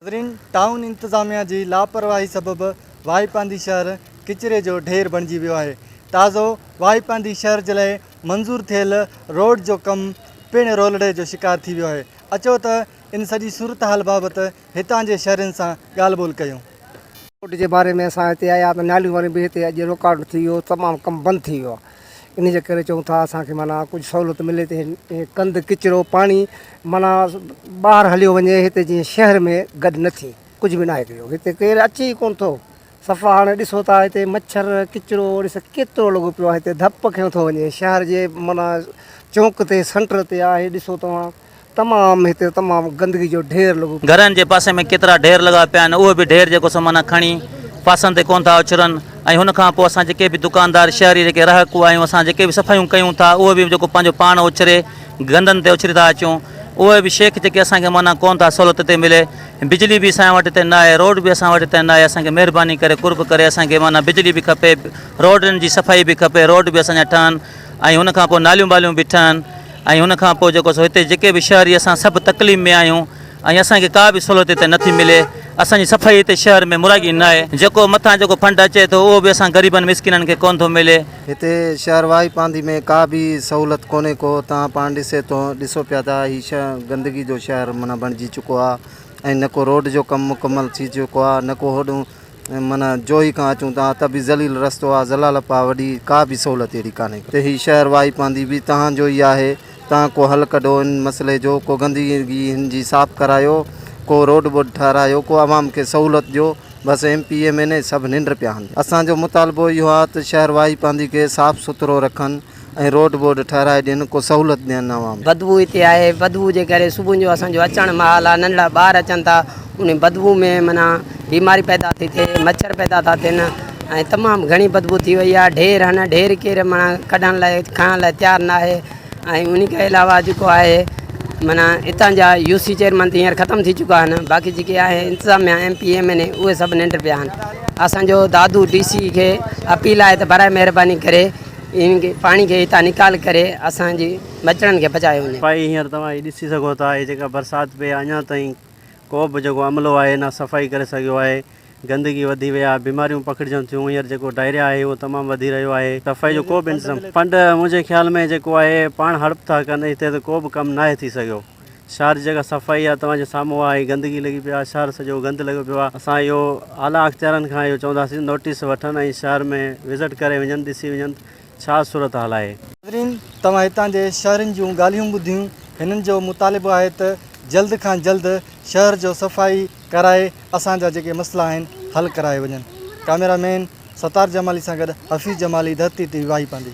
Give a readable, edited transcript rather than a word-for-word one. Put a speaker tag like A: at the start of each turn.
A: नाज़रीन, टाउन इंतज़ामिया जी लापरवाही सबब वाईपांदी शहर किचरे जो ढेर बणिजी वियो आहे। ताज़ो वाईपांदी शहर जे लाइ मंज़ूर थियल रोड जो कम पिण रोलड़े जो शिकार थी वियो आहे। अचो त इन सॼी सूरत हाल बाबति हितां जे शहरनि सां ॻाल्हि ॿोल कयूं।
B: रोड के बारे में असां हिते आया त नालियूं वारियूं बि हिते अॼु रुकावट थी वियो, तमामु कमु बंदि थी वियो आहे। इन जे करे चऊं था असांखे माना कुझु सहूलियत मिले त कंध किचिरो पाणी माना ॿाहिरि हलियो वञे। हिते जीअं शहर में गॾु न थी कुझु बि न आहे कयो। हिते केरु अचे ई कोन थो। सफ़ा हाणे ॾिसो था हिते मच्छर किचिरो ॾिस केतिरो लॻो पियो आहे। हिते धप खयों थो वञे। शहर जे माना चौंक ते सेंटर ते आहे, ॾिसो तव्हां तमामु हिते तमामु गंदगी जो ढेर लॻो।
C: घरनि जे पासे में केतिरा ढेर लॻा पिया आहिनि, उहे बि ढेर जेको सो माना खणी पासनि ते कोन था उछरनि। ऐं हुन खां पोइ असां जेके बि दुकानदार शहरी जेके रहकू आहियूं, असां जेके बि सफ़ाइयूं कयूं था, उहे बि जेको पंहिंजो पाण उछरे गंदनि ते उछरी था अचूं। उहे बि शेख जेके असांखे माना कोन था सहूलियत ते मिले। बिजली बि असां वटि हिते न आहे, रोड बि असां वटि हिते न आहे। असांखे महिरबानी करे कुर्ब करे असांखे माना बिजली बि खपे, रोडनि जी सफ़ाई बि खपे, रोड बि असांजा ठहनि ऐं हुन खां पोइ नालियूं वालियूं बि ठहनि। ऐं हुन खां पोइ जेको सो हिते जेके बि शहरी असां सभु तकलीफ़ में आहियूं ऐं असांखे का बि सहूलियत हिते नथी मिले। असांजी सफ़ाई हिते शहर में मुरागी न आहे। जेको मथां जेको फंड अचे थो उहो बि असां ग़रीबनि मिसकिननि खे कोन थो मिले।
D: हिते शहर वाईपांदी में का भी सहूलत कोन्हे को। तव्हां पाण ॾिसो पिया था, ही शहर गंदगी जो शहर माना बणिजी चुको आहे। ऐं न को रोड जो कमु मुकमल थी चुको आहे, न को होॾूं माना जोई खां अचूं था त बि ज़लील रस्तो आहे, ज़लालपा वॾी का बि सहूलियत अहिड़ी कान्हे। त ही शहर वाईपांदी बि तव्हांजो ई आहे। तव्हां को हल कढो इन मसइले जो, को गंदगी हिन जी साफ़ करायो, को रोड बोड ठारायो, को आवाम खे सहूलियत ॾियो। बसि MP MLA सभु निंड पिया आहिनि। असांजो मुतालबो इहो आहे त शहर वाईपांदी खे साफ़ सुथरो रखनि ऐं रोड बोड ठाराए ॾियनि, को सहूलियत ॾियनि आवाम।
B: बदबू हिते आहे, बदबू जे करे सुबुह जो असांजो अचणु महिल आहे, नंढड़ा ॿार अचनि था, उन बदबू में माना बीमारी पैदा थी थिए, मच्छर पैदा था थियनि ऐं तमामु घणी बदबू थी वई आहे। ढेर आहिनि, ढेर केरु माना कढण लाइ खणण लाइ तयारु न आहे। ऐं उन खां अलावा जेको आहे माना हितां जा UC चेयरमैन त हींअर ख़तमु थी चुका आहिनि। बाक़ी जेके आहे इंतिज़ामिया MP MLA उहे सभु निंड पिया आहिनि। असांजो दादू DC खे अपील आहे त बराए महिरबानी करे इन पाणी खे हितां निकाल करे असांजी बचड़नि खे बचायो वञे।
E: सफ़ाई हींअर तव्हां ॾिसी सघो था, हे जेका बरसाति पई आहे अञा ताईं को बि जेको अमलो आहे न सफ़ाई करे सघियो आहे। गंदगी वधी वई आहे, बीमारियूं पकड़जनि थियूं। हींअर जेको डायरिया आहे उहो तमामु वधी रहियो आहे। सफ़ाई जो को बि इंतज़ाम फंड मुंहिंजे ख़्याल में जेको आहे पाण हड़प था कनि। हिते त को बि कमु नाहे थी सघियो। शहर जी जेका सफ़ाई आहे तव्हांजे साम्हूं आहे, गंदगी लॻी पई आहे, शहर सॼो गंदु लॻो पियो आहे। असां इहो आला अख़्तियारनि खां इहो चवंदासीं नोटिस वठनि ऐं शहर में विज़िट करे वञनि, ॾिसी वञनि छा सूरत हाल आहे।
A: नाज़रीन, तव्हां हितां जे शहरनि जूं ॻाल्हियूं ॿुधियूं। हिननि जो मुतालिबो आहे त जल्द खां जल्द शहर जो सफ़ाई कराए असांजा जेके मसइला आहिनि हल कराए वञनि। कैमरामैन सतार जमाली सां गॾु हफ़ीज़ जमाली, धरती TV वाईपांदी।